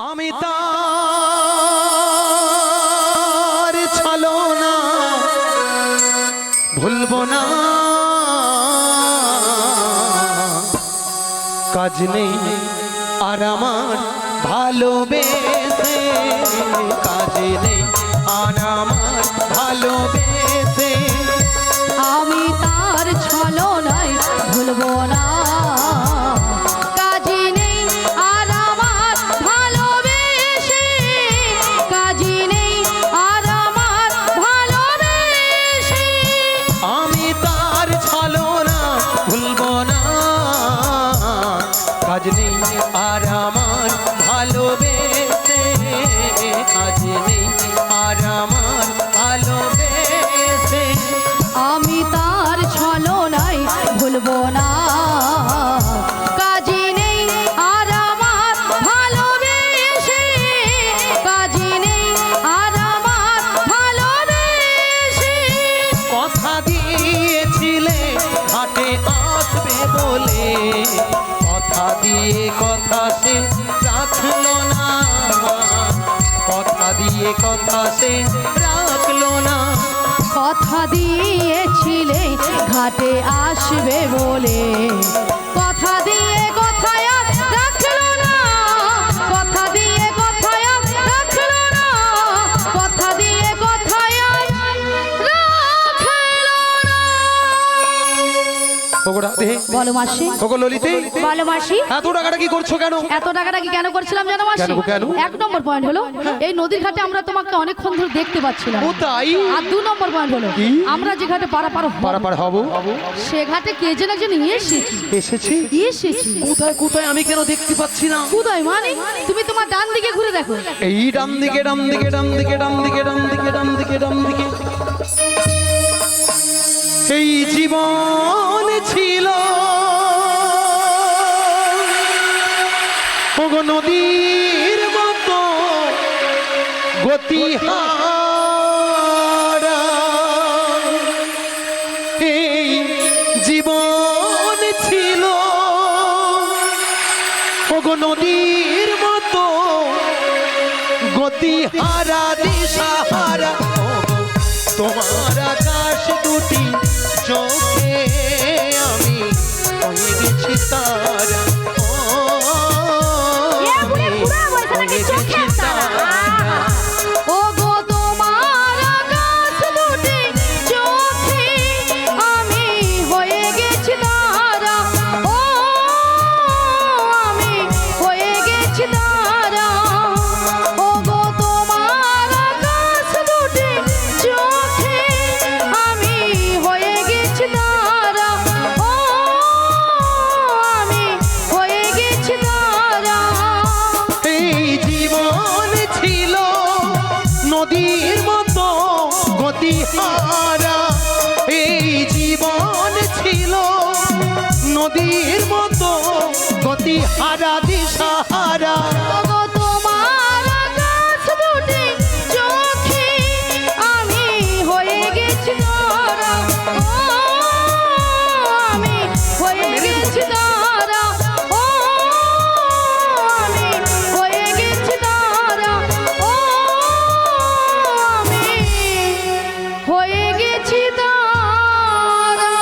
আমি তার ছলনা ভুলবো না, কাজ নেই আর আমার ভালোবেসে, কাজ নেই আর আমার ভালোবেসে। আমি তার ছলনায় ভুলবো না, কাজী নেই আর আমার ভালোবেসে, কাজী নেই আর আমার ভালোবেসে। আমি তার ছলনা ভুলবো না, কাজ নেই আর আমার ভালোবেসে, কাজ নেই আর আমার ভালোবেসে। আমি তার ছলনায় ভুলবো না, কাজী নেই আর আমার ভালোবেসে, কাজী নেই আর আমার ভালোবেসে। কথা দিয়েছিলে ঘাটে আসবে বলে, কথা দিয়ে কথা সে রাখলো না, কথা দিয়ে কথা সে রাখলো না। কথা দিয়েছিলে ঘাটে আসবে বলে, কথা দিয়ে কথায় রাখলো না, কথা দিয়ে কথায় রাখলো না, কথা দিয়ে কথায় রাখলো না। ওগো রাধে, বলো মাসি, ওগো ললিতে, বলো মাসি, এত টাকাটা কি করছো কেন? এত টাকাটা কি কেন করছিলাম জানো মাসি? কেন গো, কেন? এক নম্বর পয়েন্ট হলো এই নদীর ঘাটে আমরা তোমাকে অনেকক্ষণ ধরে দেখতে পাচ্ছিলাম। ও তাই? আর দু নম্বর পয়েন্ট হলো কি? আমরা যে ঘাটে পারাপার পারাপার হব, সে ঘাটে কে যেন একজন এসেছে। এসেছি? এসেছে কোথায় কোথায় আমি কেন দেখতে পাচ্ছি না? কোথায় মানে? তুমি তোমার ডান দিকে ঘুরে দেখো। এই ডান দিকে, ডান দিকে, ডান দিকে, ডান দিকে, ডান দিকে, ডান দিকে, ডান দিকে। এই জীবন ছিল ওগো নদীর মতো গতিহারা, এই জীবন ছিল ওগো নদীর মতো গতিহারা, দিশাহারা। ওগো তোমার আকাশ দুটি চোখে আমি হয়ে গেছি তারা, ও আমি হয়ে গেছি তারা। ও গো তোমার আকাশ দুটি চোখে আমি হয়ে গেছি তারা, ও আমি হয়ে গেছি তারা। ও গো তোমার আকাশ দুটি চোখে আমি হয়ে গেছি তারা, ও আমি হয়ে গেছি তারা। এই জীবন ছিল নদীর মতো গতিহারা, এই জীবন ছিল নদীর মতো গতিহারা, দিশাহারা। ওগো তোমার আকাশ দুটি চোখে আমি হয়ে গেছি তারা, ও আমি হয়ে গেছি তারা, ও আমি হয়ে গেছি তারা, ও আমি হয়ে গেছি তারা।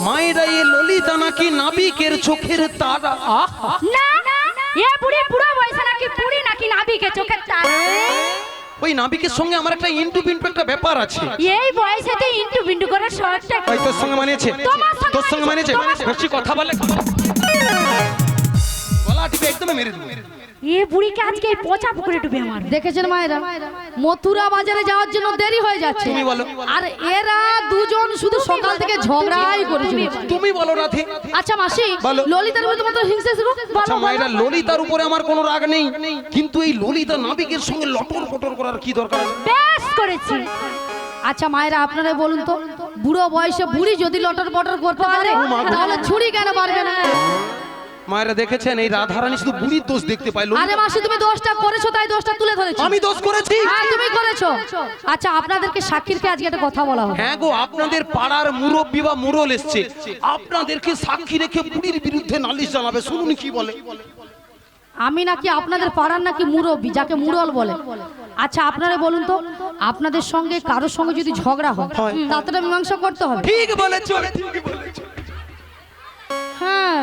মায়েরা এ ললিতা নাকি নাবিকের চোখের তারা? না এ বুড়ি বুড়ো বয়সে নাকি বুড়ি নাকি নাবিকে চোখের তারা। ওই নাবিকের সঙ্গে আমার একটা ইন্টু পিন্টু একটা ব্যাপার আছে। এই বয়সেতে ইন্টু বিন্টু করার শখটা কি? ওই তোর সঙ্গে মানিয়েছে, তোর সঙ্গে মানিয়েছে। বেশি কথা বলে গলা টিপে একদম মেরে দেবো। এ বুড়িকে আজকে এই পচা পুকুরে ডুবে আমার। দেখেছেন মায়েরা, মথুরা বাজারে যাওয়ার জন্য দেরি হয়ে যাচ্ছে, তুমি বলো। আর এরা দুজন শুধু সকাল থেকে ঝগড়াই করে চলেছে। তুমি বলো রাধে। আচ্ছা মাসি, বলো। ললিতার মধ্যে মতো হিংসা ছিল। আচ্ছা মায়েরা, ললিতার উপরে আমার কোনো রাগ নেই, কিন্তু এই ললিতা নাবিকের সঙ্গে লটর পটর করার কি দরকার আছে? বেশ করেছি। আচ্ছা মায়েরা, আপনারা বলুন তো, বুড়ো বয়সে বুড়ি যদি লটর পটর করতে পারে তাহলে ছুরি কেন পারবে না? মায়েরা দেখেছেন এই রাধারানী শুধু বুড়ির দোষ দেখতে পাইলো। আরে মাসি তুমি দোষটা করেছো তাই দোষটা তুলে ধরেছো। আমি দোষ করেছি? হ্যাঁ তুমি করেছো। আচ্ছা আপনাদেরকে সাক্ষীরকে আজকে একটা কথা বলা হবে। হ্যাঁ গো, আপনাদের পাড়ার মুরব্বী বা মুরল এসছে, আপনাদেরকে সাক্ষী রেখে বুড়ির বিরুদ্ধে নালিশ জানাবে। শুনুন কি বলে। আমি নাকি আপনাদের পাড়ার নাকি মুরব্বী, যাকে মুরল বলে। আচ্ছা আপনারা বলুন তো, আপনাদের সঙ্গে কারোর সঙ্গে যদি ঝগড়া হয় তাতে মীমাংসা করতে হবে। ঠিক বলেছো, ঠিক বলেছো। হ্যাঁ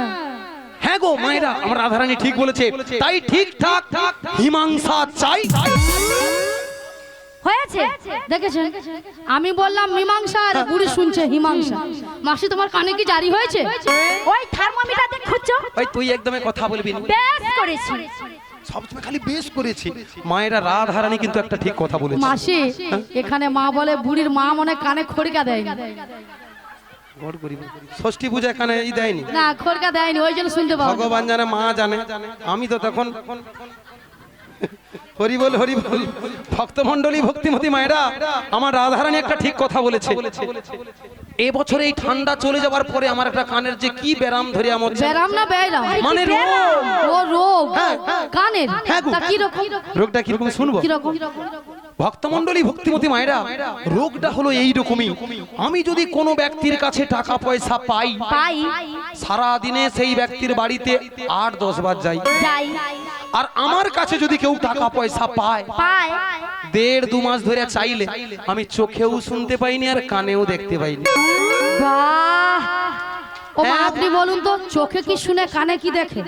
হ্যাঁ গো মায়েরা, আমার রাধারানী ঠিক বলেছে। তাই ঠিকঠাক মীমাংসা চাই। হয়েছে দেখেছেন, আমি বললাম মীমাংসা আর বুড়ি শুনছে হিমাংসা। মাসি তোমার কানে কি জারি হয়েছে? ওই থার্মোমিটার দিয়ে খুঁজছো? ওই তুই একদমই কথা বলবি না। বেশ করেছি। সবসময় খালি বেশ করেছি। মায়েরা রাধারানী কিন্তু একটা ঠিক কথা বলেছে। মাসি এখানে মা বলে বুড়ির মা মনে কানে খড়কা দেয়নি। ষষ্ঠী পূজা এখানে এই দেয়নি না, খড়কা দেয়নি, ওই জন্য শুনতে পাবো। ভগবান জানে, মা জানে। আমি তো তখন হরি বল হরি বল। ভক্তমণ্ডলী ভক্তিমতী মায়েরা, আমার রাধারানী একটা ঠিক কথা বলেছে। এবছর এই ঠান্ডা চলে যাওয়ার পরে আমার একটা কানের যে কি ব্যারাম ধরে আমার ব্যারাম না ব্যারাম মানে রোগ। ও রোগ হ্যাঁ, কানের। হ্যাঁ গো। তা কি রকম? রোগটা কিরকম শুনবো? কি রকম? ভক্তমণ্ডলী ভক্তিমতী মায়েরা, রোগটা হলো এই রকমই। আমি যদি কোনো ব্যক্তির কাছে টাকা পয়সা পাই, সারা দিনে সেই ব্যক্তির বাড়িতে 8-10 বার যাই। আর আমার কাছে যদি কেউ টাকা পয়সা পায়, 1.5-2 মাস ধরে চাইলে আমি চোখেও শুনতে পাইনি আর কানেও দেখতে পাইনি। বাহ! ও মা আপনি বলুন তো, চোখে কি শুনে কানে কি দেখে?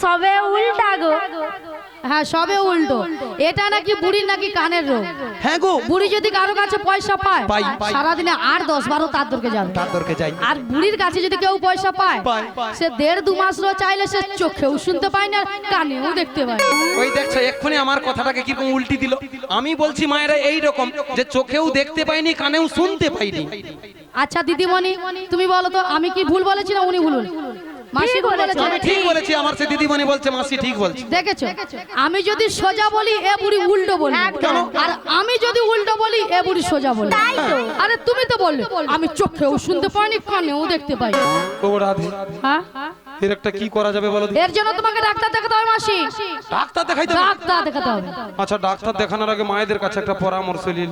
সবে উল্টা গো। হ্যাঁ সবে উল্টো। এটা নাকি বুড়ির নাকি কানের রোগ। হ্যাঁ গো, বুড়ি যদি কারো কাছে পয়সা পায়, পাই। সারাদিনে 8-10 বারও তার দরকে যাবে। তার দরকে যাই। আর বুড়ির কাছে যদি কেউ পয়সা পায়, সে 1.5-2 মাস চাইলে সে চোখেও শুনতে পায় না, কানেও দেখতে পায় না। ওই দেখছো এক্ষুনি আমার কথাটাকে কিরকম উল্টি দিল। আমি বলছি মায়েরা এই রকম যে চোখেও দেখতে পাইনি, কানেও শুনতে পাইনি। আচ্ছা দিদিমণি তুমি বলো তো, আমি কি ভুল বলেছি না উনি ভুল? মাসি বলেছে। আমি ঠিক বলেছি, আমার সে দিদিমণি বলছে মাসি ঠিক বলছে। দেখেছো, আমি যদি সোজা বলি এ বুড়ি উল্টো বলি, আর আমি যদি উল্টো বলি এ বুড়ি সোজা বলি। আরে তুমি তো বললে আমি চোখেও শুনতে পাইনি, কানেও দেখতে পাই। ও রাধে, হ্যাঁ এর একটা কি করা যাবে বলো? এর জন্য তোমাকে ডাক্তার দেখাতে হবে মাসি। ডাক্তার দেখাইতে হবে? ডাক্তার দেখাতে হবে। আচ্ছা ডাক্তার দেখানোর আগে মায়েদের কাছে একটা পরামর্শ নিল।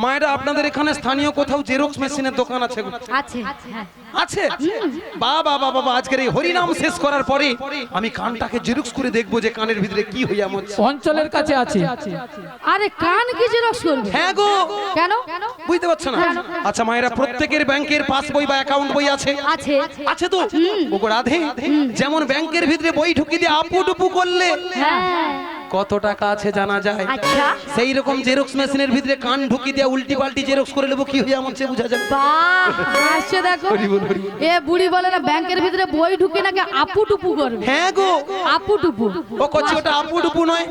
মায়েরা, আপনাদের এখানে স্থানীয় কোথাও জেরক্স মেশিনের দোকান আছে? আছে। আছে? বাবা বাবা বাবা, আজকের এই হরিনাম শেষ করার পরে আমি কানটাকে জেরক্স করে দেখবো যে কানের ভিতরে কি হইয়া মরছে। অঞ্চলের কাছে আছে। আরে কান কি জেরক্স করবে? হ্যাঁ গো। কেন বুঝতে পারছো না? আচ্ছা মায়েরা, প্রত্যেকের ব্যাংকের পাস বই বা অ্যাকাউন্ট বই আছে? আছে। আছে তো? ওগো রাধে, যেমন ব্যাংকের ভিতরে বই ঢুকি দিয়ে আপু টুপু করলে কত টাকা আছে জানা যায়। আচ্ছা। সেই রকম জেরক্স মেশিনের ভিতরে কান ঢুকি দিয়ে উল্টি পাল্টি জেরক্স করে নেবো, কি হইয়া মরছে বোঝা যাবে। বাহ! আসছে দেখো, এ বুড়ি বলে না ব্যাংকের ভিতরে বই ঢুকে নাকি আপু টুপু করবে। হ্যাঁ গো, আপু টুপু। ও কচ্ছি ওটা আপু টুপু নয়।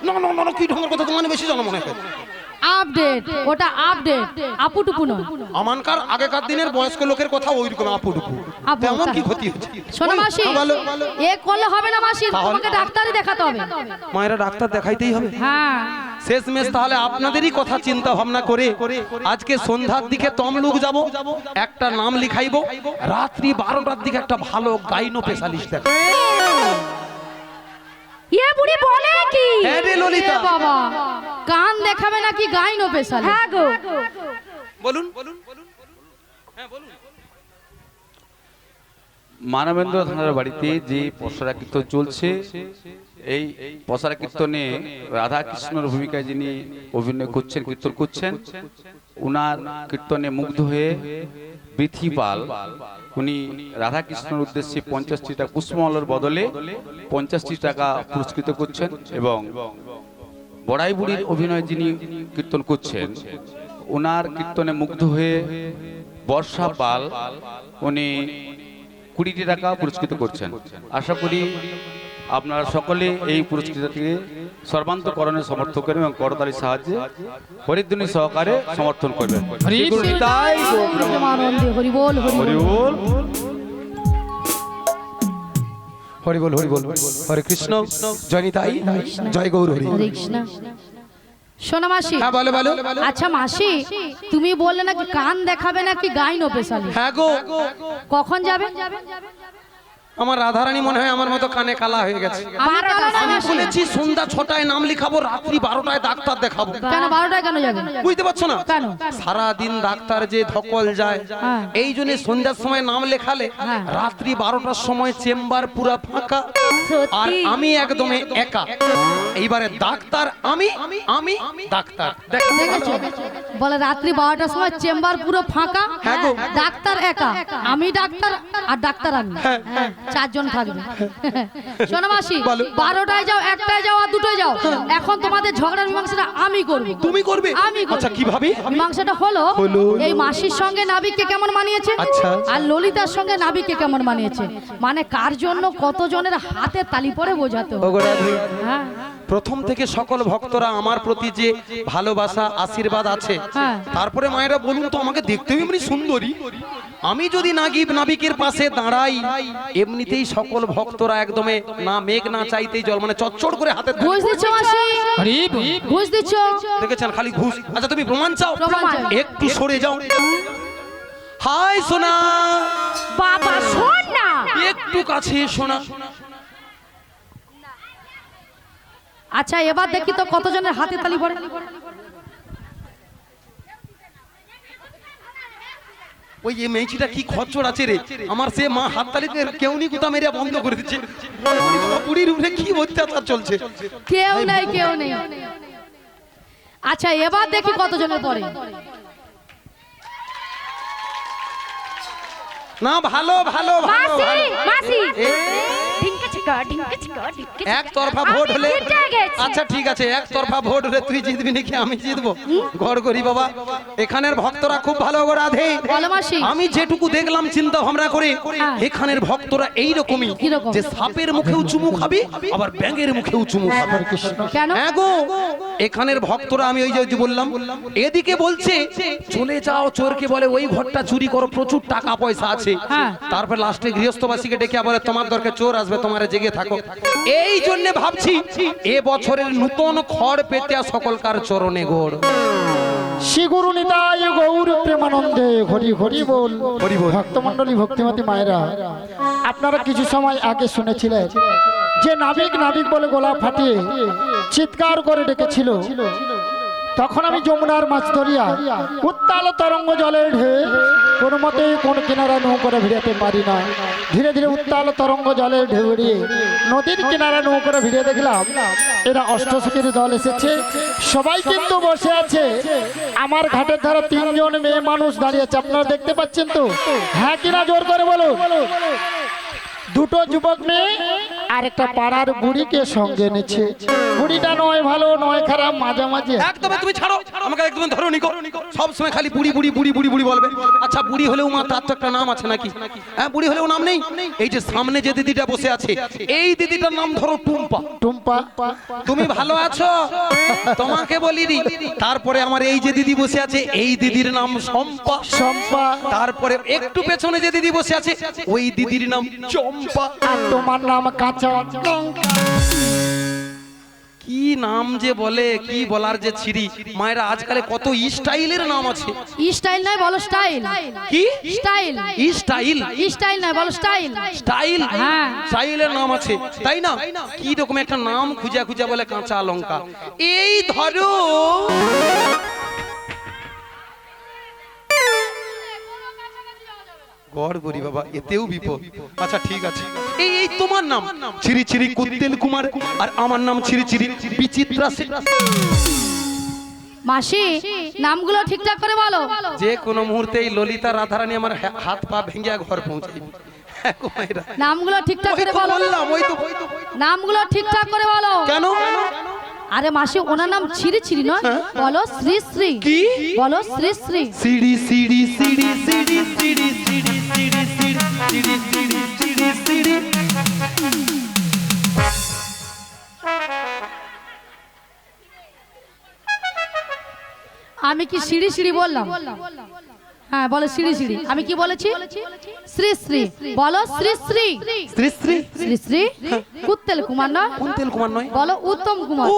না না না, কি ঢঙের কথা, তোমার বেশি জানো মনে হয়। আপডেট, ওটা আপডেট, আপু টুপু নয়। আমানকার আগেকার দিনের বয়স্ক লোকের কথা ওই রকম আপু টুপু। আপু, তেমন কি তাই। ক্ষতি হচ্ছে? শোনো মাসি, বলো। এ করলে হবে না মাসি, তোমাকে ডাক্তারই দেখাতে হবে। মায়েরা, ডাক্তার দেখাইতেই হবে। হ্যাঁ শেষমেশ তাহলে আপনাদেরই কথা চিন্তা ভাবনা করে আজকে সন্ধ্যার দিকে তমলুক যাব, একটা নাম লিখাইবো, রাত্রি 12টার দিকে একটা ভালো গাইনো স্পেশালিস্ট দেখাবো। এ বুড়ি বলে কি? হ্যাঁ রে ললিতা। এ বাবা, কান দেখাবে নাকি গাইনো স্পেশালিস্ট? হ্যাঁ গো। বলুন। মানবেন্দ্র থানার বাড়িতে যে পসরা কীর্তন চলছে, এই পসরা কীর্তনে রাধা কৃষ্ণর ভূমিকায় যিনি অভিনয় করছেন, কীর্তন করছেন, উনার কীর্তনে মুগ্ধ হয়ে পৃথিপাল উনি রাধা কৃষ্ণের উদ্দেশ্যে 50টি টাকা পুষ্পমালার বদলে 50টি টাকা পুরস্কৃত করছেন। এবং বড়াই বুড়ির অভিনয় যিনি কীর্তন করছেন, উনার কীর্তনে মুগ্ধ হয়ে বর্ষা পাল উনি 20টি টাকা পুরস্কৃত করছেন। আশা করি আপনারা সকলে এই পুরস্কৃতটিকে সর্বান্তকরণে সমর্থন করবেন এবং করতালির সাহায্যে হরিধ্বনি সহকারে সমর্থন করবেন। আনন্দে হরি বল হরি বল। হরি বল হরি বল। হরে কৃষ্ণ, জয় নিতাই, জয় গৌর হরি। হরে কৃষ্ণ। শোনো মাসি। হ্যাঁ বলো বলো। আচ্ছা মাসি, তুমি বললে নাকি কান দেখাবে নাকি গাইনো স্পেশালিস্ট? হ্যাঁ গো। কখন যাবে? আমার রাধারানী মনে হয় আমার মতো কানে কালা হয়ে গেছে। আমি কালো না আমি মাসি। বলেছি সন্ধ্যা 6টায় নাম লিখাবো, রাত্রি 12টায় ডাক্তার দেখাবো। কেন 12টায় কেন যাবে? বুঝতে পারছো না? কেন? সারা দিন ডাক্তার যে ধকল যায়, হ্যাঁ। এই জন্য সন্ধ্যার সময় নাম লেখালে হ্যাঁ। রাত্রি 12টার সময় চেম্বার পুরো ফাঁকা, আর আমি একদম একা। এইবারে ডাক্তার আমি ডাক্তার দেখো। দেখেছো? বলে রাত্রি 12টার সময় চেম্বার পুরো ফাঁকা, হ্যাঁ গো। ডাক্তার একা, আমি ডাক্তার আর ডাক্তার আমি, হ্যাঁ, 4 জন থাকবে। শোনো মাসি, বলো। 12টায় যাও, 1টায় যাও আর 2টায় যাও, এখন তোমাদের ঝগড়ার মীমাংসাটা আমি করব। তুমি করবে? আমি করব। আচ্ছা কিভাবে? মীমাংসাটা হলো এই মাসির সঙ্গে নাবিককে কেমন মানিয়েছে, আচ্ছা। আর ললিতার সঙ্গে নাবিককে কেমন মানিয়েছে, মানে কার জন্য কতজনের হাতে তালি পড়ে বোঝাতে হবে। ওগো রাধে, হ্যাঁ প্রথম থেকে সকল ভক্তরা আমার প্রতি যে ভালোবাসা আশীর্বাদ আছে, হ্যাঁ। তারপরে মায়েরা বলুন তো, আমাকে দেখতেও এমনি সুন্দরী, আমি যদি নাবিকের পাশে দাঁড়াই, এমনিতেই সকল ভক্তরা একদমে না মেঘ না চাইতেই জল, মানে চচ্চড় করে হাতে ধরে। ঘুষ দিচ্ছ মাসি, ঘুষ দিচ্ছ। দেখেছেন খালি ঘুষ। আচ্ছা তুমি প্রমাণ চাও? প্রমাণ চাই। একটু সরে যাও। হাই সোনা, বাবা শোন না, একটু কাছে সোনা। আচ্ছা এবার দেখি তো কতজনের হাতে তালি পড়ে। ওই এই মেয়েছিটা কি খচ্চর আছে রে, আমার সে মা হাততালিতে কেউ নি কোথা মেরে বন্ধ করে দিচ্ছে। বুড়ির উপরে কি অত্যাচার চলছে। কেউ নেই, কেউ নেই। আচ্ছা এবার দেখি কতজনের পড়ে। না ভালো ভালো ভালো মাসি ভালো। মাসি এ- ঢিঙ্কা চিকা ঢিঙ্কা চিকা ঢিঙ্কা চিকা। একতরফা ভোট হলে, আমি জিতে গেছি। আচ্ছা ঠিক আছে, একতরফা ভোট হলে তুই জিতবি নাকি আমি জিতবো? ঘর করি বাবা, এখানের ভক্তরা খুব ভালো গো রাধে। বলো মাসি। আমি যেটুকু দেখলাম চিন্তা ভাবনা করে, হ্যাঁ। এখানের ভক্তরা এইরকমই, কিরকম? যে সাপের মুখেও চুমু খাবি, আবার ব্যাঙের মুখেও চুমু খাবি। কেন? হ্যাঁ গো, এখানের ভক্তরা, আমি ওই যে বললাম, এদিকে বলছে চলে যাও, চোরকে বলে ওই ঘরটা চুরি করো, প্রচুর টাকা পয়সা আছে। হ্যাঁ। তারপর লাস্টে গৃহস্থবাসীকে ডেকে বলে তোমার দরকার চোর আসবে, তোমার জেগে থাকো। এই জন্য ভাবছি এ বছরের নতুন খড় পেতে সকলকার চরণে গোড়। শ্রী গুরু নিতাই গৌর প্রেমানন্দে হরি হরি বল। হরি বল। ভক্তমণ্ডলী ভক্তিমতী মায়েরা, আপনারা কিছু সময় আগে শুনেছিলেন যে নাবিক নাবিক বলে গলা ফাটিয়ে চিৎকার করে ডেকেছিল। তখন আমি যমুনার মাছ ধরিয়া উত্তাল তরঙ্গ জলের ঢেউ কোন মতে কোন কিনারা নৌকরে ভিড়াতে পারি না। ধীরে ধীরে উত্তাল তরঙ্গ জলের ঢেউ এড়িয়ে নদীর কিনারা নৌকরে ভিড়ে দেখলাম এরা অষ্টসখীর দল এসেছে। সবাই কিন্তু বসে আছে, আমার ঘাটের ধারে 3 জন মেয়ে মানুষ দাঁড়িয়ে আছে। আপনারা দেখতে পাচ্ছেন তো? হ্যাঁ কিনা জোর করে বলো। 2টো যুবক মেয়ে আর একটা পাড়ার বুড়িকে সঙ্গে এনেছে। বুড়িটা নয় ভালো নয় খারাপ, মাঝামাঝি। একদম তুমি ছাড়ো, আমাকে একদম ধরো নিকো। সব সময় খালি বুড়ি বুড়ি বুড়ি বুড়ি বুড়ি বলবে। আচ্ছা বুড়ি হলেও মা তার তো একটা নাম আছে নাকি? হ্যাঁ বুড়ি হলেও নাম নেই? এই যে সামনে যে দিদিটা বসে আছে, এই দিদিটার নাম ধরো টুম্পা। টুম্পা, তুমি ভালো আছো? তোমাকে বলিনি। তারপরে আমার এই যে দিদি বসে আছে, এই দিদির নাম শম্পা। শম্পা, তারপরে একটু পেছনে যে দিদি বসে আছে, ওই দিদির নাম চম্পা। আর তোমার নাম কাঁচা লঙ্কা। কি নাম যে বলে, কি বলার যে ছিরি। মায়েরা আজকাল কত স্টাইলের নাম আছে। স্টাইল নয়, বলো স্টাইল। কি স্টাইল? স্টাইল? স্টাইল নয়, বলো স্টাইল। স্টাইল? হ্যাঁ। স্টাইলের নাম আছে, তাই না? কি রকম একটা নাম খুঁজা খুঁজা বলে কাঁচা লঙ্কা। এই ধরো গড় করি বাবা, এতেও বিপদ। আচ্ছা ঠিক আছে, এই এই তোমার নাম চিরি চিরি কুত্তেল কুমার, আর আমার নাম চিরি চিরি বিচিত্রা সেন। মাসি নামগুলো ঠিকঠাক করে বলো। যে কোনো মুহূর্তে এই ললিতা রাধারানী আমার হাত পা ভেঙে ঘর পৌঁছাই। নামগুলো ঠিকঠাক করে বলো। নামগুলো ঠিকঠাক করে বলো। কেন? আরে মাসি ওনার নাম ছিরি ছিরি নয়, বলো শ্রী শ্রী। কি? বলো শ্রী শ্রী। সিড়ি সিড়ি সিড়ি সিড়ি সিড়ি সিড়ি সিড়ি সিড়ি সিড়ি সিড়ি সিড়ি। আমি কি সিঁড়ি সিঁড়ি বললাম? হ্যাঁ বলো সিঁড়ি সিঁড়ি। আমি কি বলেছি? শ্রী শ্রী। বলো শ্রী শ্রী। শ্রী শ্রী শ্রী শ্রী কুত্তেল কুমার নয়, কুন্তেল কুমার নয়, বলো উত্তম কুমার। ও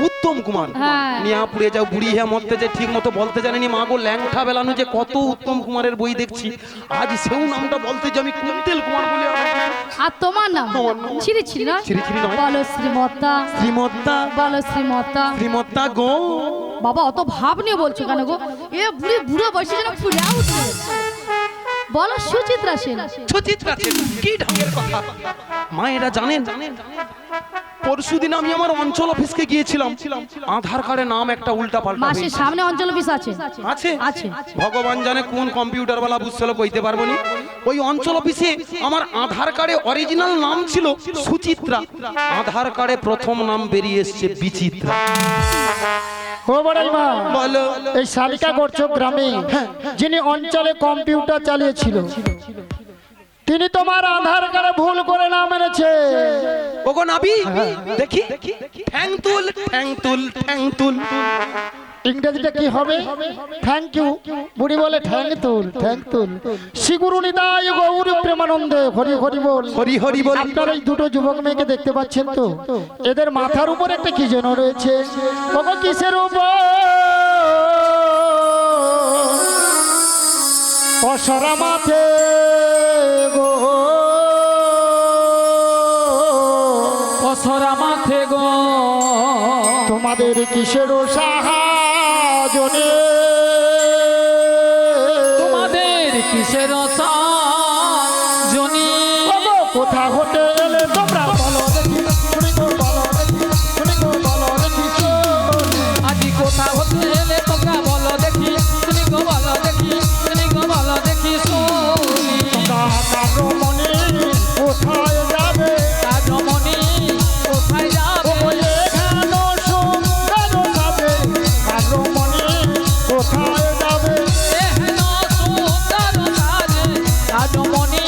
উত্তম উত্তম কুমার হ্যাঁ। নিয়া পুড়ে যাও বুড়ি হ্যাঁ মরতে যে ঠিক মতো বলতে জানেনি মা গো ল্যাংঠা বেলানো যে কত উত্তম কুমারের বই দেখছি আজ সেও নামটা বলতে যে আমি কুন্তেল কুমার বলে আর তোমার নাম ছিরি ছিরি না ছিরি ছিরি নয়। বলো শ্রীমত্তা শ্রীমত্তা বলো শ্রীমত্তা শ্রীমত্তা গো বাবা অত ভাব নিয়ে বলছো কেন গো এ বুড়ি বুড়ো বয়সে যেন ফুলে উঠবে বলো সুচিত্রা সেন সুচিত্রা সেন কি ঢঙের কথা মা এটা জানেন পরশুদিন আমি আমার অঞ্চল অফিসকে গিয়েছিলাম আধার কার্ডে নাম একটা উল্টা পাল্টা মাসের সামনে অঞ্চল অফিস আছে আছে আছে ভগবান জানে কোন কম্পিউটার वाला বুঝছিল কইতে পারবো নি ওই অঞ্চল অফিসে আমার আধার কার্ডে অরিজিনাল নাম ছিল সুচিত্রা আধার কার্ডে প্রথম নাম বেরিয়ে এসেছে বিচিত্রা ও বড়াই মা বলো এই শালিকা করছো গ্রামে যিনি অঞ্চলে কম্পিউটার চালিয়েছিল তিনি তোমার আধার কার্ডে ভুল করে নাম এনেছে ওগো নাবি দেখি ঠ্যাং তুল ঠ্যাং তুল ঠ্যাং তুল ইংরেজিটা কি হবে থ্যাংক ইউ বুড়ি বলে থ্যাংক তুল শিগুরু নিদায় গৌরী প্রেমানন্দে হরি হরি বল হরি হরি বল আপনারা এই দুটো যুবক মেয়েকে দেখতে পাচ্ছেন তো এদের মাথার উপর একটা কি যেন রয়েছে বাবা কিসের উপর অসরা মাথে গো অসরা মাথে গো তোমাদের কিসের সাহায্যে তোমাদের কিসের জনি কোথা হতে এলে তোমরা বলো দেখি শুনি গো বলো দেখি শুনি গো বলো দেখি আজি কোথা হতে এলে তোমরা বলো দেখি শুনি গো বলো দেখি শুনি গো বলো দেখি শুনি রমণী কোথায় যাবে রাজমণি কোথায় যাবে এখানো সুন্দর যাবে রমণী কোথায় যাবে এহেন সুন্দর সাজে রাজমণি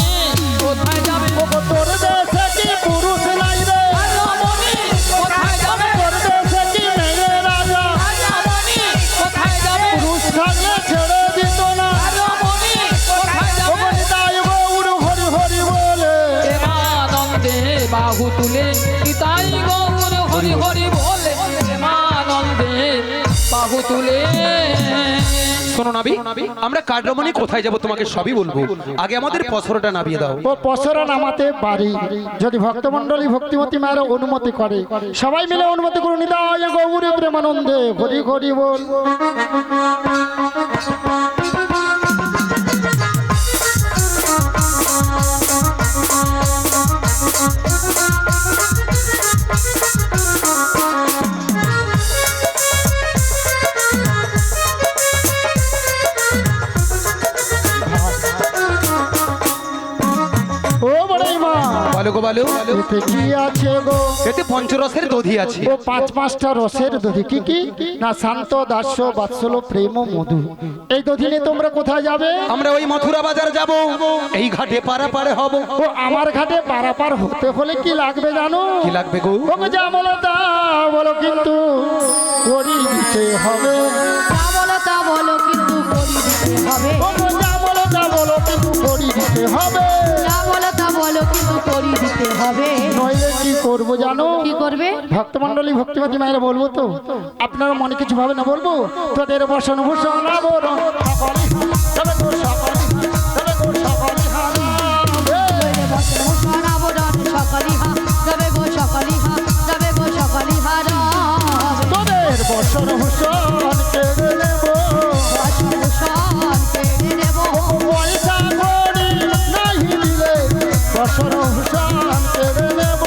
কোথায় যাবে তোর দেশে কি পুরুষ নাই রে রাজমণি কোথায় যাবে তোর দেশে কি মেয়ে রাজা রাজমণি কোথায় যাবে পুরুষ থাকলে ছেড়ে দিত না রাজমণি কোথায় যাবে তাই গৌর হরি হরি বলে প্রেমানন্দে বাহু তুলে তাই গৌর হরি হরি বলে প্রেমানন্দে বাহু তুলে শোনো নাবি আমরা কার্ডরমণি কোথায় যাব তোমাকে সবই বলবো আগে আমাদের পছরটা নাবিয়ে দাও ও পসরা নামাতে পারি যদি ভক্তমণ্ডলী ভক্তিমতী মায়ের অনুমতি করে সবাই মিলে অনুমতি করুন নিতাই গৌর প্রেমানন্দে হরি হরি বল ও বড়াই মা বলো গো বলো এতে কি আছে গো এতে পঞ্চরসের দধি আছে ও পাঁচটা রসের দধি কি কি না শান্ত দাস্য বাৎসল প্রেম ও মধু এই দধি নিয়ে তোমরা কোথায় যাবে আমরা ওই মথুরা বাজার যাব এই ঘাটে পারাপারে হব ও আমার ঘাটে পারাপার হতে হলে কি লাগবে জানো কি লাগবে গো ওকে যা বলো তা বলো কিন্তু করি দিতে হবে তা বলো তা বলো কিন্তু করি দিতে হবে ওকে যা বলো তা বলো কিন্তু করি দিতে হবে যা বলো তা বলো কিন্তু করি দিতে হবে নইলে কি করবো জানো কি করবে ভক্তমণ্ডলী ভক্তিমতী মায়েরা বলবো তো আপনারা মনে কিছু ভাবে না বলবো তোদের বসন ভূষণ আবরণ সকলি তবে গো সকলি তবে গো সকলি লইলে বসন ভূষণ আবরণ সকলি হা যাবে গো সকলি হা যাবে গো সকলি হারা তোদের বসন ভূষণ কেড়ে নেব বসন ভূষণ কেড়ে নেব পয়সা করি নাহি দিলে বসন ভূষণ কেড়ে নেব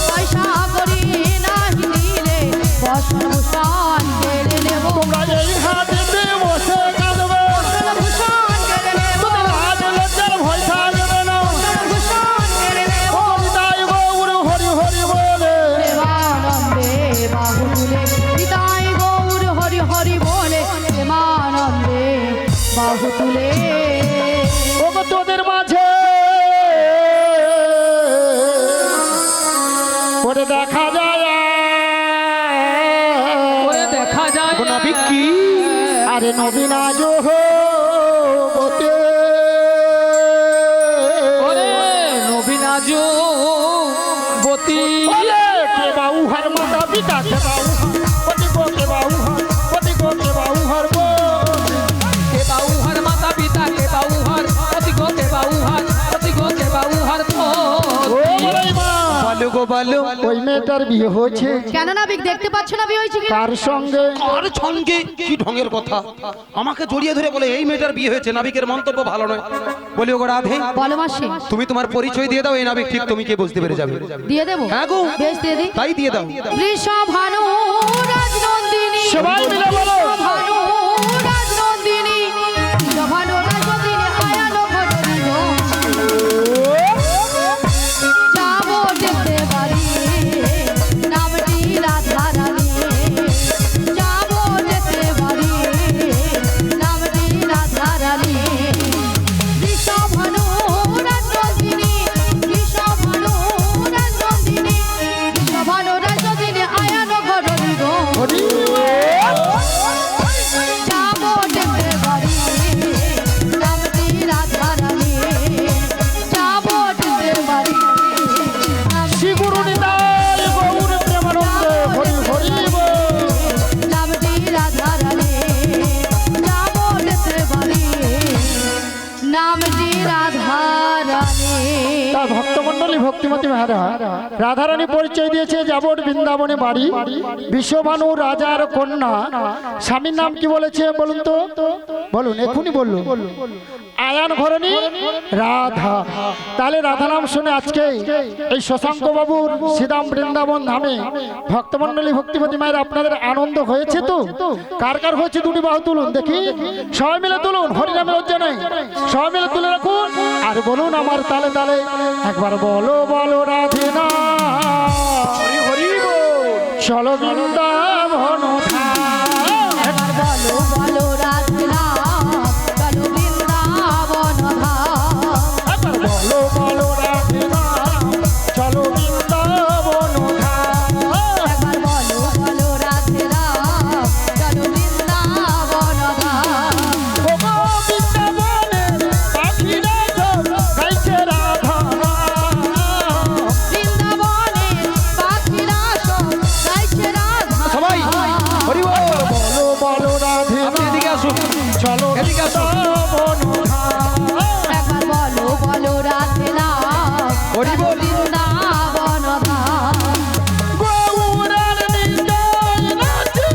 পয়সা করি নাহি দিলে বসন ভূষণ কেড়ে নেব তোমরা এই হাতে বসে কাঁদবে বসন ভূষণ কেড়ে নেব তোদের লাজ লজ্জার ভয় থাকবে না বসন ভূষণ কেড়ে নেব ও নিতাই গৌর হরি হরি বলে প্রেমানন্দে বাহু তুলে নিতাই গৌর হরি হরি বলে প্রেমানন্দে বাহু তুলে ওগো তোদের মাঝে ওরে দেখা যায় করে দেখা যায় গো নাবিক কি আরে নবীন আজ ওরে নবীনাজু বতী কে বাউ হার মাতা পিতা কে বাউ গো বলো ওই মেয়েটার বিয়ে হয়েছে কেন নাবিক দেখতে পাচ্ছ না বিয়ে হয়েছে কি কার সঙ্গে? আর সঙ্গে কি ঢঙের কথা, আমাকে জড়িয়ে ধরে বলে এই মেয়েটার বিয়ে হয়েছে। নাবিকের মন্তব্য ভালো নয়। বলি ওগো রাধে, বলো মাসি, তুমি তোমার পরিচয় দিয়ে দাও, এই নাবিক ঠিক তুমি কে বুঝতে পেরে যাবে। দিয়ে দেবো? হ্যাঁ গো, বেশ দিয়ে দিই। তাই দিয়ে দাও। বৃষভানু রাজনন্দিনী, সবাই মিলে বলো। বৃষভানু রাজনন্দিনী, বৃষভানু রাজনন্দিনী আয়ানো ঘটনি গো। যাবো দেখতে বাড়ি, নামটি রাধারানী। যাবো দেখতে বাড়ি, নামটি রাধারানী। বৃষভানু রাজনন্দিনী, বৃষভানু রাজনন্দিনী, বৃষভানু রাজনন্দিনী আয়ানো ঘটনি গো। যাবো দেখতে বাড়ি, নামটি রাধারানী। যাবো দেখতে বাড়ি, শ্রী গুরু নিতাই গৌর প্রেমানন্দে হরি হরি বল। নামটি রাধারানী। যাবো দেখতে বাড়ি, নামটি রাধারানী। তা ভক্তমণ্ডলী ভক্তিমতী মেহারা রাধারানী পরিচয় দিয়েছে যাবট বৃন্দাবনে বাড়ি, বিশ্বভানু রাজার কন্যা। স্বামীর নাম কি বলেছে বলুন তো, বলুন এখনই বললুন। আয়ান ঘরণী রাধা। তাহলে রাধা নাম শুনে আজকে এই শশাঙ্ক বাবুর শ্রীরাম বৃন্দাবন ধামে ভক্তমণ্ডলী ভক্তিমতী মায়ের আপনাদের আনন্দ হয়েছে তো? কার কার হয়েছে দুটি বাহু তুলুন দেখি, সবাই মিলে তুলুন, হরিনামের লজ্জা নেই, সবাই মিলে তুলে রাখুন আর বলুন আমার তালে তালে একবার বলো বলো রাধে না হরি হরি বল। চলো বৃন্দাবন ধাম। একবার বলো বলো রাধে নাম, চলো বৃন্দাবন ধাম। একবার বলো বলো রাধে না চলো বৃন্দাবন ধাম। একবার বলো বলো রাধে নাম, চলো বৃন্দাবন ধাম। ও গো বৃন্দাবনে পাখিরা সব গাইছে রাধা নাম। বৃন্দাবনে পাখিরা সব গাইছে রাধা। সবাই হরি বল। বলো বলো রাধে আপনি না এদিকে আসুন, চলো এদিকে আসুন। বৃন্দাবন ধাম। একবার বলো বলো রাধে নাম, হরি বল। বৃন্দাবন ধাম। গৌরার নিতাই নাচে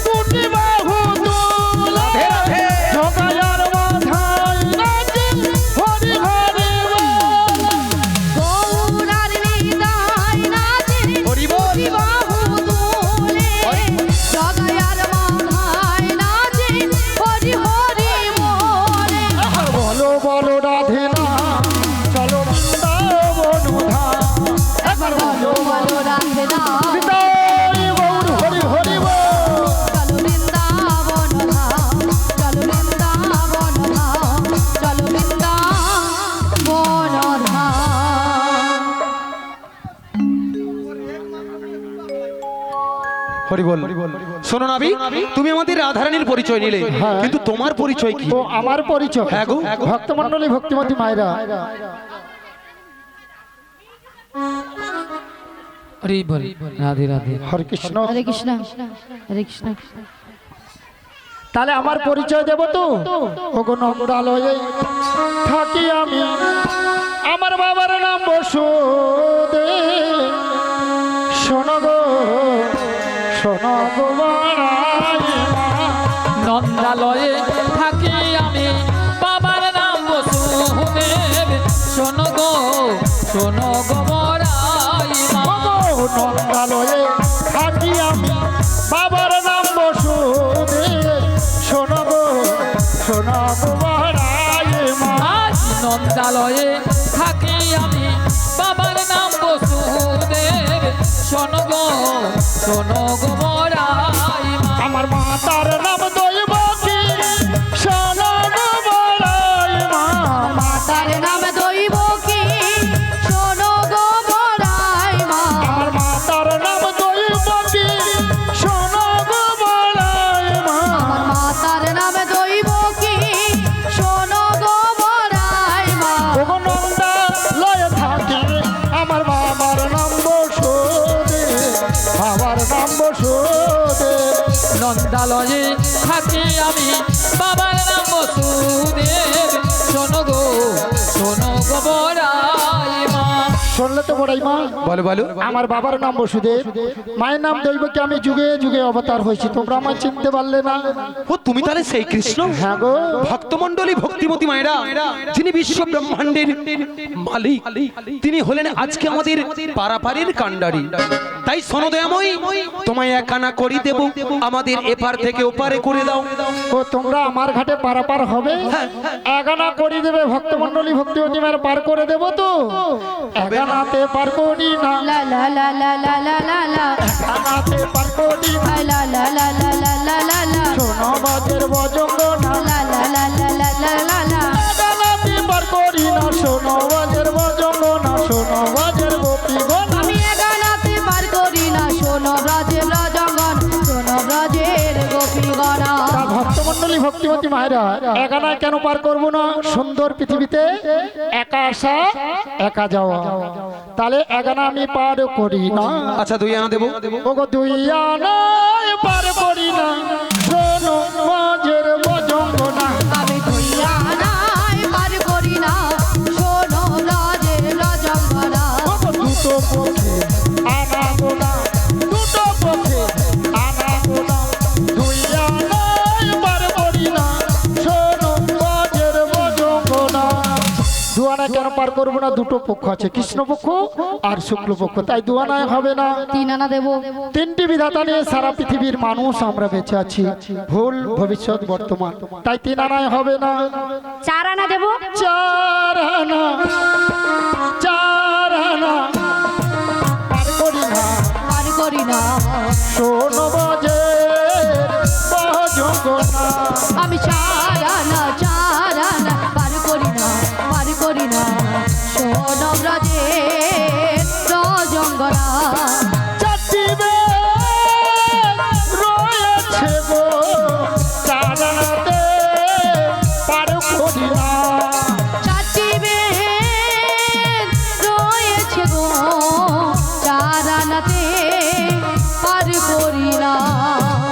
দুটি বাহু তোলা। রাধে রাধে। জগায়ার মাথায় নাচে হরি হরি বল। গৌরার নিতাই নাচে, হরি বল। বাহু তুলে। জগায়ার মাথায় নাচে, হরি হরি বলে। বলো বলো রাধে না চলো বৃন্দাবন ধাম। একবার বলো বলো রাধে নাম, নিতাই গৌর হরি হরি বল। চলো বৃন্দাবন ধাম, চলো বৃন্দাবন ধাম, চলো বৃন্দাবন ধাম। হরি বল। শোনো নাবি, তুমি আমাদের রাধারানীর পরিচয় নিলে, হ্যাঁ। কিন্তু তোমার পরিচয় কি? ও আমার পরিচয় হ্যাঁ গো। ভক্তমণ্ডলী ভক্তিমতী মায়েরা হরি বল। রাধে রাধে। হরে কৃষ্ণ। হরে কৃষ্ণ, হরে কৃষ্ণ। তাহলে আমার পরিচয় দেব তো? ওগো নন্দালয়ে থাকি আমি, আমার বাবার নাম বসুদে। শোনো গো শোনো গো বাড়াই মা। নন্দালয়ে থাকি আমি, বাবার নাম বসুদেব। শোনো গো বড়াই মা। ওগো নন্দালয়ে থাকি আমি, বাবার নাম বসুদেব। শোনো গো বাড়াই মা। আজ নন্দালয়ে থাকি আমি, বাবার নাম বসুদেব। শোনো গো বড়াই মা। আমার মাতার নাম দৈবকী। শোনো গো বাড়াই মা। মাতার নাম দৈব কি, শোনো গো বড়াই মা। আমার মাতার নাম দৈবকী। শোনো গো বাড়াই মা। আমার মাতার নাম দৈব কি, শোনো গো বড়াই মা। ওগো নন্দালয়ে থাকি, আমার বাবার নাম বসুদেব। বাবার নাম বসুদেব। নন্দালয়ে থাকি আমি, বাবার নাম বসুদেব। শোনো গো বড়াই মা। শুনলে তো বড়াই মা, বলো বলো। আমার বাবার নাম বসুদেব, মায়ের নাম দৈবকে। আমি যুগে যুগে অবতার হয়েছি, তোমরা আমায় চিনতে পারলে না? ও তুমি তাহলে সেই কৃষ্ণ? হ্যাঁ গো। ভক্তমণ্ডলী ভক্তিমতী মায়েরা, যিনি বিশ্ব ব্রহ্মাণ্ডের মালিক, তিনি হলেন আজকে আমাদের পারাপারের কাণ্ডারি। তাই সনদয়াময়ী, তোমায় একানা করি দেব, আমাদের এপার থেকে ওপারে করে দাও। ও তোমরা আমার ঘাটে পারাপার হবে, এগানা করে দেবে, ভক্তমণ্ডলী ভক্তিবতী মায়ের পার করে দেবো তো? এগানাতে পার করি না, লা লা লা লা লা লা লা লা, এগানাতে পার করি না, লা লা লা লা লা লা লা লা, শোনো বাজের বজঙ্গ না, লা লা লা লা লা লা লা লা, এগানাতে পার করি না, শোনো বাজের বজঙ্গ না, শোনো বাজের গোপী গণ। আমি এগানাতে পার করি না, শোনো ব্রজের ব্রজঙ্গন, শোনো ব্রজের গোপীগণা। ভক্তমণ্ডলী ভক্তিবতী মায়েরা, একানায় কেন পার করব না? সুন্দর পৃথিবীতে একা আসা একা যাওয়া, তাহলে একানা আমি পার করি না। আচ্ছা দুই আনা দেবো। ওগো দুই আনায় পার করি না, শোনো মাঝের বজঙ্গ না। আমি দুই আনায় পার করি না, শোনো ব্রজের ব্রজঙ্গনা। ওগো দুটো পক্ষে আনা গোনা, দুটো পক্ষে আনা গোনা, দুই আনায় পার করি না, শোনো মাঝের বজঙ্গ না। দুয়ানা কেন পার করবো না? দুটো পক্ষ আছে, কৃষ্ণ পক্ষ আর শুক্ল পক্ষ, তাই দুয়ানায় হবে না। তিন আনা দেবো। তিনটি বিধাতা নিয়ে সারা পৃথিবীর মানুষ আমরা বেঁচে আছি, ভুল ভবিষ্যৎ বর্তমান, তাই তিন আনায় হবে না। 4 আনা দেবো। চার আনা, চার আনা পার করি না, পার করি না, শোনো বাজে বজঙ্গ না। আমি চার আনা পার করি না, পার করি না, শোনো ব্রজের ব্রজঙ্গনা। চারটি বেদ রয়েছে গো, চার আনাতে পার করি না। চারটি বেদ রয়েছে গো, চার আনাতে পার করি না।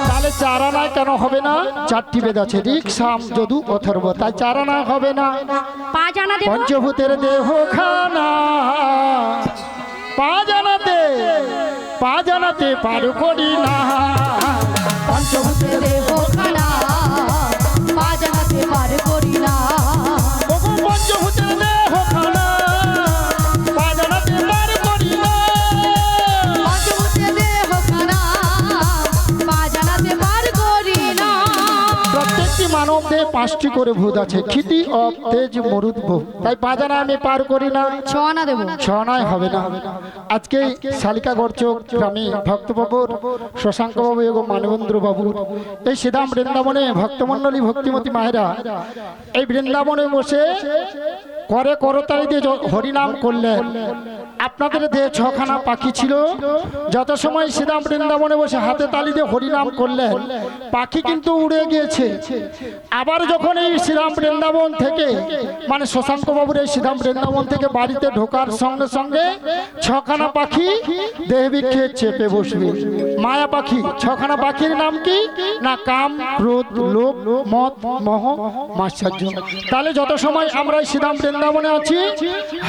তাহলে চার আনায় কেন হবে না? চারটি বেদ আছে, ঋক সাম যদু অথর্ব, তাই চার আনায় হবে না। 5 আনা দেবো। পঞ্চভূতের দেহ খানা, পা জানাতে পার করি না। পঞ্চভূতের দেহ খানা পা জানাতে পার করি না। ওগো পঞ্চভূতের দেহ খানা, পা জানাতে পার করি না। পঞ্চভূতের দেহ খানা পা জানাতে পার করি না। প্রত্যেকটি মানব দেহে 5টি করে ভূত আছে, ক্ষিতি অপ তেজ মরুদ ভূত, তাই পা জানা আমি পার করি না। 6 আনা দেবো। ছনায় হবে না। আজকে শালিকা গর্চক গ্রামে ভক্তবাবুর, শশাঙ্ক বাবু এবং মানবেন্দ্র বাবুর এই শ্রীধাম বৃন্দাবনে ভক্তমণ্ডলী ভক্তিমতী মায়েরা এই বৃন্দাবনে বসে করে করতালি দিয়ে হরিনাম করলেন। আপনাদের দেহে 6খানা পাখি ছিল, যত সময় শ্রীধাম বৃন্দাবনে বসে হাতে তালি দিয়ে হরিনাম করলেন, পাখি কিন্তু উড়ে গিয়েছে। আবার যখন এই শ্রীরাম বৃন্দাবন থেকে, মানে শশাঙ্ক বাবুর এই শ্রীরাম বৃন্দাবন থেকে বাড়িতে ঢোকার সঙ্গে সঙ্গে 6খানা পাখি দেহবিক্ষে চেপে বসবে। মায়া পাখি, 6খানা পাখির নাম কি না? কাম, ক্রোধ, লোভ, মদ, মোহ, মাৎসর্য। তাহলে যত সময় আমরা এই শ্রীরাম বৃন্দাবনে আছি,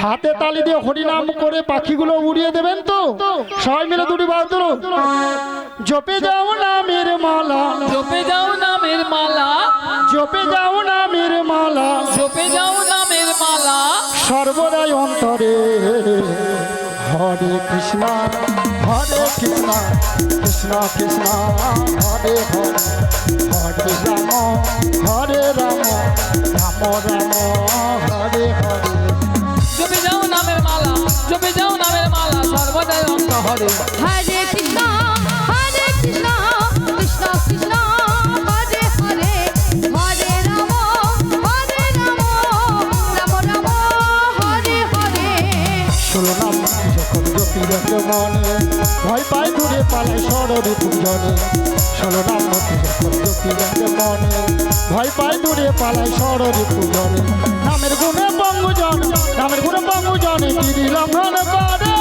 হাতে তালি দিয়ে হরিনাম করে পাখিগুলো উড়িয়ে দেবেন তো? সবাই মিলে দুটি বাদ ধরো। জপে যাও নামের মালা, জপে যাও নামের মালা, জপে যাও নামের মালা, জপে যাও নামের মালা, সর্বদাই অন্তরে হরে কৃষ্ণ, হরে কৃষ্ণ, কৃষ্ণ কৃষ্ণ হরে হরে, হরে রাম, হরে রাম, রাম রাম হরে হরে। জপে যাও নামের মালা, জপে যাও নামের মালা, সর্বদাই অন্ত হরে। হরে কৃষ্ণ, কৃষ্ণ কৃষ্ণ হরে হরে, হরে রাম, রাম রাম হরে হরে। ষোলো নাম যখন জপি রাখে মনে, ভয় পায় দূরে পালায় সররে পূজনে। ষোলো নাম যখন জপি রাখে মনে, ভয় পায় দূরে পালায় সররে পূজনে। নামের গুণে বঙ্গজন, নামের গুণে বঙ্গজনে গিরি লঙ্ঘন করে।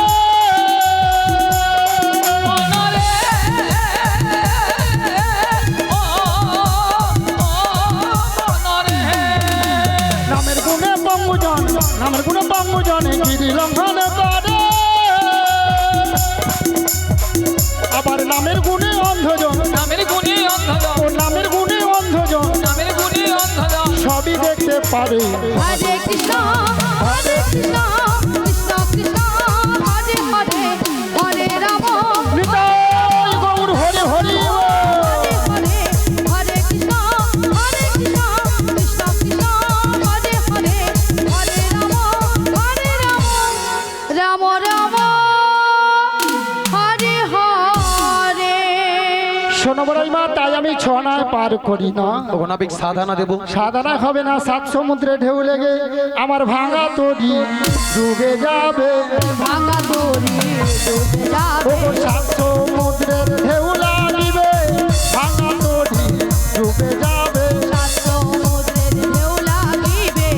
নামের গুণে বঙ্গজন, নামের গুণে বঙ্গজনে গিরি লঙ্ঘন করে। নামের গুণে অন্ধজন, নামের গুণী অন্ধজন, ও নামের গুণে অন্ধজন নামের গুণী অন্ধজন। সবই দেখতে পারে। হরে কৃষ্ণ হরে কৃষ্ণ কৃষ্ণ কৃষ্ণ হরে হরে হরে রাম নিতাই গৌর হরি হরি হরে হরে হরে কৃষ্ণ হরে কৃষ্ণ কৃষ্ণ কৃষ্ণ হরে হরে হরে রাম রাম রাম হরে হরে। শোনো বড়াই মা, তাই আমি ছনায় পার করি না। ওগো নাবিক সাধনা দেবো। সাধনা হবে না, সাত সমুদ্রে ঢেউ লেগে আমার ভাঙা তরি ডুবে যাবে। ভাঙা তরি ডুবে যাবে। ও সাত সমুদ্রের ঢেউ লাগিবে, ভাঙা তরি ডুবে যাবে। সাত সমুদ্রের ঢেউ লাগিবে,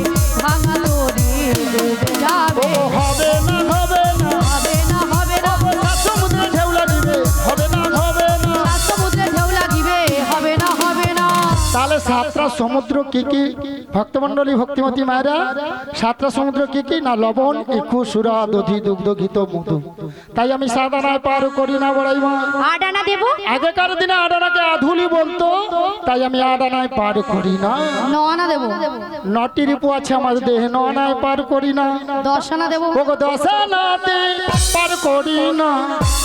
ভাঙা তরি ডুবে যাবে। ও হবে না হবে না, হবে না হবে না, সাত সমুদ্রে ঢেউ লাগিবে, হবে না হবে না। সাত সমুদ্রের ঢেউ লাগিবে, হবে না হবে না। তাহলে সাতটা সমুদ্র কি কি ভক্তমণ্ডলী ভক্তিমতী মায়েরা? সাতটা সমুদ্র কি কি না? লবণ, ইক্ষু, সুরা, দধি, দুগ্ধ, ঘিত, মধু। তাই আমি সাধনায় পার করি না বড়াই মা। আডানা দেবো। আগেকার দিনে আডানাকে আধুলি বলতো, তাই আমি আডানায় পার করি না। নয়না দেবো, নটি রিপু আছে আমার দেহে, নয়নায় পার করি না। দর্শনা দেবো, ওগো দশানাতে পার করি না।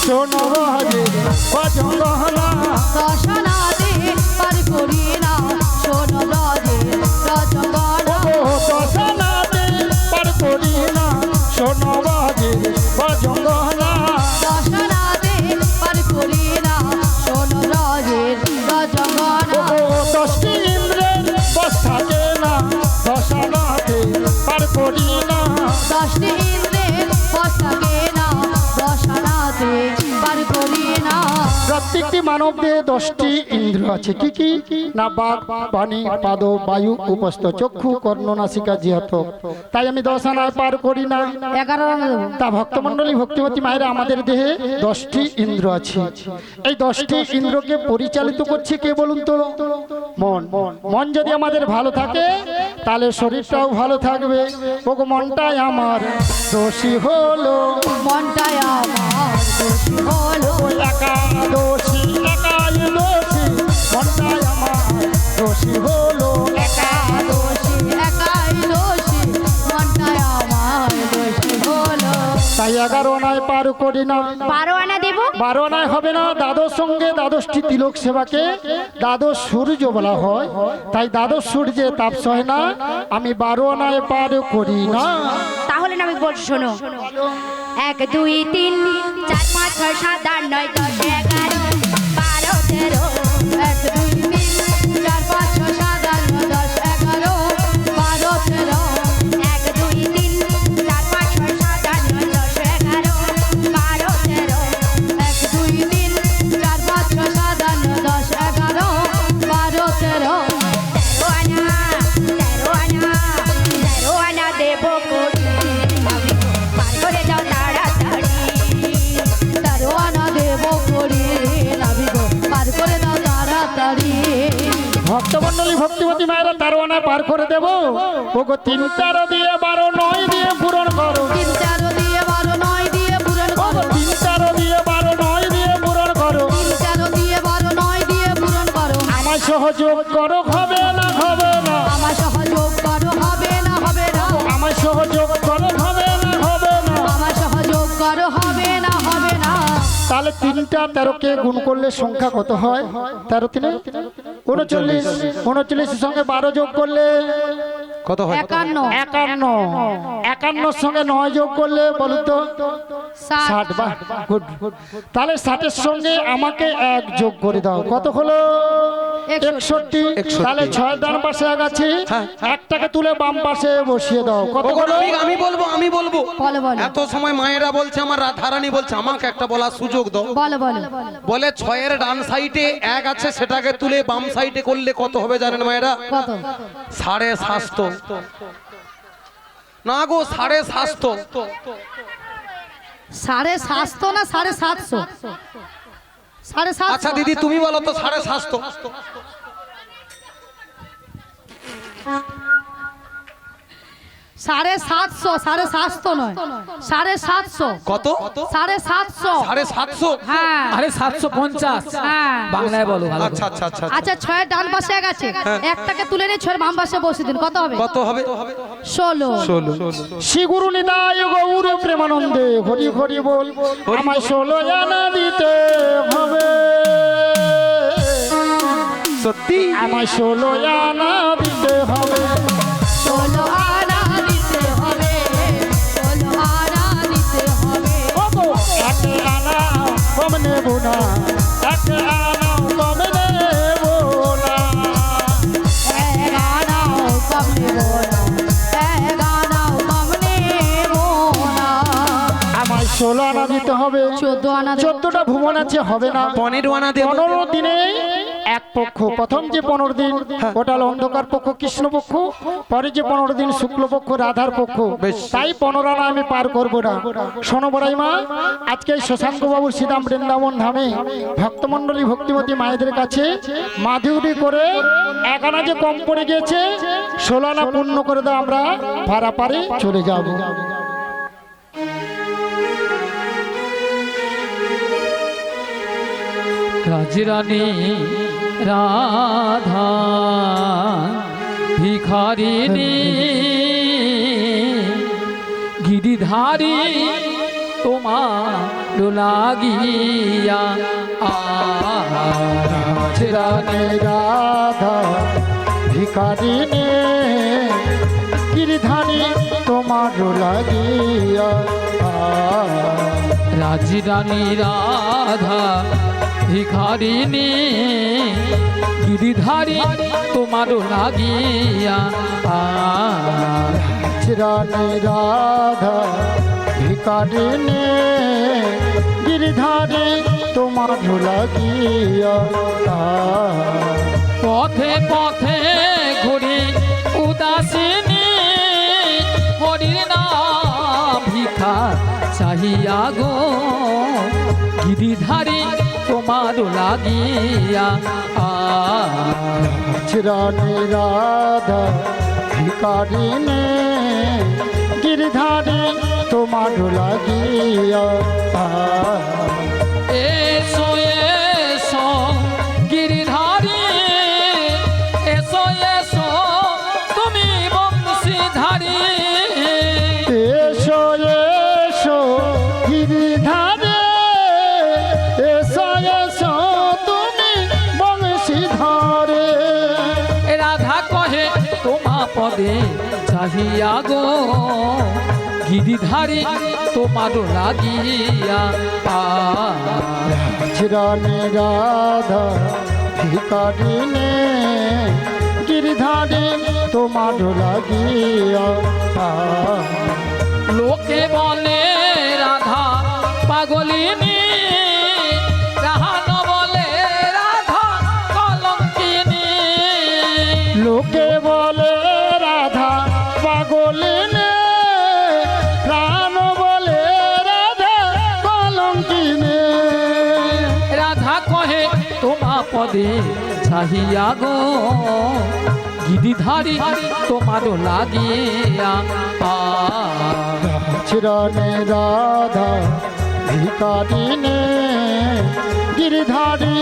শোনো বাজে ভজন গহনা, দর্শনা দে পার করি না। শোনো ব্রজে রজগণ, ওগো দশানাতে পার করি না। শোনো বাজে ভজন গহনা, দর্শনা দে পার করি না। শোনো ব্রজের রজগণ, ওগো দশটি ইন্দ্রের বস থাকে না। দশানাতে পার করি না। দশটি ইন্দ্রের বশ থাকে না। দর্শনাতে পার করি না। প্রত্যেকটি মানব দেহে 10টি ইন্দ্র আছে। কি কি না? বাক, পানি, পাদ, বায়ু, উপস্থ, চক্ষু, কর্ণ, নাসিকা, জিহ্ব। তাই আমি দশানায় পার করি না। 11 রানা দেবো, তা ভক্তমণ্ডলী ভক্তিমতী মায়েরা, আমাদের দেহে 10টি ইন্দ্র আছে। এই 10টি ইন্দ্রকে পরিচালিত করছে কে বলুন তো? মন। মন যদি আমাদের ভালো থাকে তাহলে শরীরটাও ভালো থাকবে। ওগো মনটাই আমার দোষী হলো, মনটাই আমার দোষী হলো। একাদশী একাই দোষী, মনটাই আমার দোষী হলো। দোষী একাই দোষী, মনটাই আমার দোষী হলো। তাই 11 আনায় পার করি না। 12 আনা দেবো। 12 আনায় হবে না। দ্বাদশ সঙ্গে দ্বাদশটি তিলক সেবাকে দ্বাদশ সূর্য বলা হয়। তাই দ্বাদশ সূর্যে তাপ সয় না, আমি 12 আনায় পার করি না। তাহলে না আমি বলছি শোনো। 1 2 3 4 5 6 7 8 9 10 11 12 13 1 2 3 4 5 6 7 8 9 10 11 12 13 1 2 3 4 5 6 7 8 9 10 11 12 13 1 2 3 4 5 6 7 8 9 10 11 12 13 তেরো আনা দেবো কোটি পার করে দাও তাড়াতাড়ি। 13 আনা দেবো করি নাবিগো, পার করে দাও তাড়াতাড়ি। ভক্তমণ্ডলী ভক্তিমতী মায়েরা 13 আনায় পার করে দেব। ওগো 3 13 দিয়ে 12 9 দিয়ে পূরণ করো। 3 4 দিয়ে 12 9 দিয়ে পূরণ করো। 3 13 দিয়ে 12 9 দিয়ে পূরণ করো। 3 4 দিয়ে 12 9 দিয়ে পূরণ করো। আমায় সহযোগ করো, হবে না হবে না। আমার সহযোগ করো, হবে না হবে না। আমায় সহযোগ করো, হবে না হবে না। আমার সহযোগ করো, হবে না হবে না। তাহলে 3টা 13কে গুণ করলে সংখ্যা কত হয়? 13 3 39। 39 সঙ্গে 12 যোগ করলে কত হয়? 51 51। 51 সঙ্গে 9 যোগ করলে বলুন তো 60। বাহ, গুড। তাহলে 60 সঙ্গে আমাকে 1 যোগ করে দাও, কত হলো? 61। তাহলে 6 ডান পাশে 1 আছে, একটাকে তুলে বাম পাশে বসিয়ে দাও, কত ওগো হলো? নাবিক, আমি বলবো বলো বলো এত সময় মায়েরা বলছে, আমার রাধারানী বলছে, আমাকে একটা বলার সুযোগ দাও। বলো বলো। বলে 6-এর ডান সাইডে 1 আছে, সেটাকে তুলে বাম সাইডে করলে কত হবে জানেন মায়েরা? কত? 750। না গো, 750। 750 না 750? 750। আচ্ছা দিদি তুমি বলো তো, 750। 750, 750 নয়, 750। কত? 750। 750? হ্যাঁ আরে 750 হ্যাঁ। বাংলায় বলো ভালো করে। আচ্ছা আচ্ছা আচ্ছা আচ্ছা, ছয়ের ডান পাশে এক আছে, একটাকে তুলে নিয়ে ছয়ের বাম পাশে বসে দিন। কত হবে? কত হবে? 16। 16। শ্রী গুরু নিতাই গৌর প্রেমানন্দে হরি হরি বল, আমায় 16 আনা দিতে হবে, সত্যি? আমায় 16 আনা দিতে হবে। 16 আনা দিতে হবে, 16 আনা দিতে হবে। ওগো, এক আনা কম নেব না, এক আনা কম নেব না। এক আনাও কম নেব না, এক আনাও কম নেব না। আমায় 16 আনা দিতে হবে। 14 আনা দেব। 14টা ভুবন আছে, হবে না। 15 আনা দেব। 15 দিনে এক পক্ষ, প্রথম যে 15 দিন ওটা হলো অন্ধকার পক্ষ কৃষ্ণ পক্ষ, পরে যে 15 দিন শুক্ল পক্ষ রাধার পক্ষ। তাই 15 আনা আমি পার করব না। শোনো বড়াই মা, আজকে এই শশাঙ্ক বাবুর শ্রীধাম বৃন্দাবন ধামে ভক্তমণ্ডলী ভক্তিমতী মায়েদের কাছে মাধুরী করে এক আনা যে কম পড়ে গিয়েছে, 16 আনা পূর্ণ করে দাও, আমরা পারাপারে চলে যাব। রাজরানী রাধা ভিখারিণী গিরিধারী তোমার লাগিয়া রানী রাধা ভিখারিণী গিরিধারী তোমার লাগিয়া। রাজরানী রাধা ভিখারিণী গিরিধারী তোমার লাগিয়া রানী রাধা ভিখারিণী গিরিধারী তোমার লাগিয়া। পথে পথে ঘুরি উদাসিনী হরির নাম ভিখা চাহিয়া গো গিরিধারী তোমার লাগিয়া রানী রাধা ভিখারিণী গিরিধারী তোমার লাগিয়া। এসো এসো গিরিধারী এসো এসো তুমি বংশীধারী এসো এসো গিরিধারে, এসো এসো তুমি বংশীধারে। রাধা কহে তোমা পদে চাহিয়া গো গিরিধারী তোমার লাগিয়া রানী রাধা ভিখারিণী গিরিধারী তোমার লাগিয়া। লোকে বলে রাধা পাগলিনী রাহান বলে রাধা কলঙ্কিনী লোকে বলে রাধা পাগলিনী, প্রাণ বলে রাধা কলঙ্কিনী। রাধা কহে তোমা পদে চাহিয়া গো গিরিধারী তোমার লাগিয়া রানী রাধা ভিখারিণী গিরিধারী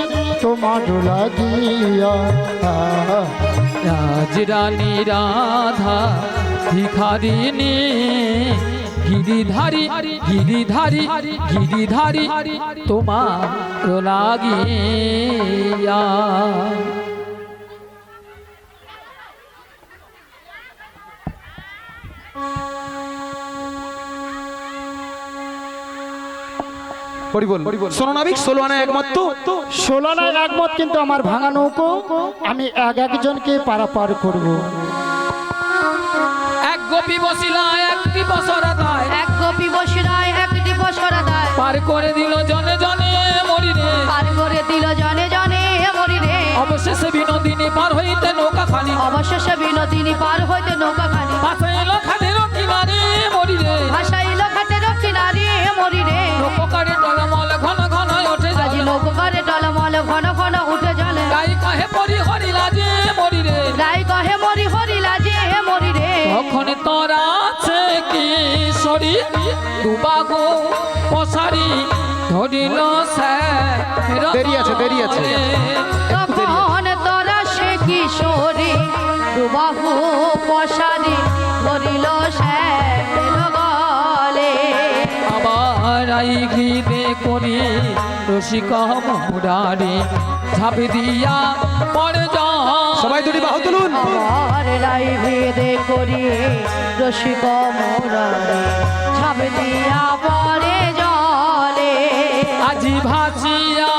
তোমার লাগিয়া। রাজরানী রাধা ভিখারিণী গিরিধারী গিরিধারী গিরিধারী তোমার লাগিয়া শোনো নাবিক, 16 আনা একমত তো? 16 আনায় একমত, কিন্তু আমার ভাঙা নৌকো আমি একজনকে পারাপার করব। এক গোপী বসিলা একটি বছরা দায় এক গোপী বসিরায় একটি বছরা দেয়, পার করে দিল জনে জনে মরি রে পার করে দিল জনে জনে মরি রে। অবশেষে বিনোদিনী পার হইতে নৌকা খানি অবশেষে বিনোদিনী পার হইতে নৌকা খানি, ভাসাইল খাদের কিনারে মরি রে ভাসাইল ঘাটের কিনারে মরি রে। নৌকারে টলমল ঘন ঘন ওঠে আজ জলে নৌকারে টলমল ঘন ঘন উঠে জলে, গাই কাহে পরি হরি লাজে মরি রে গাই কহে মরি হরি লাজে মরি রে। তখন তোরা আছে কিশোরী দুবাগো পশারি ধরিল সে দেরি আছে, দেরি আছে। তখন তোরা সে কিশোরী দুবাহু পশারি ধরিল সে গলে। আবার আই ঘিরে করি রসিক মুরারি ঝাঁপি দিয়া পড়ে যা সবাই দুটি বাহু তুলুন। আমার লাই ভেদে করি রসিক মোরারে ঝাঁপ দিয়া পরে জলে। আজি ভাসিয়া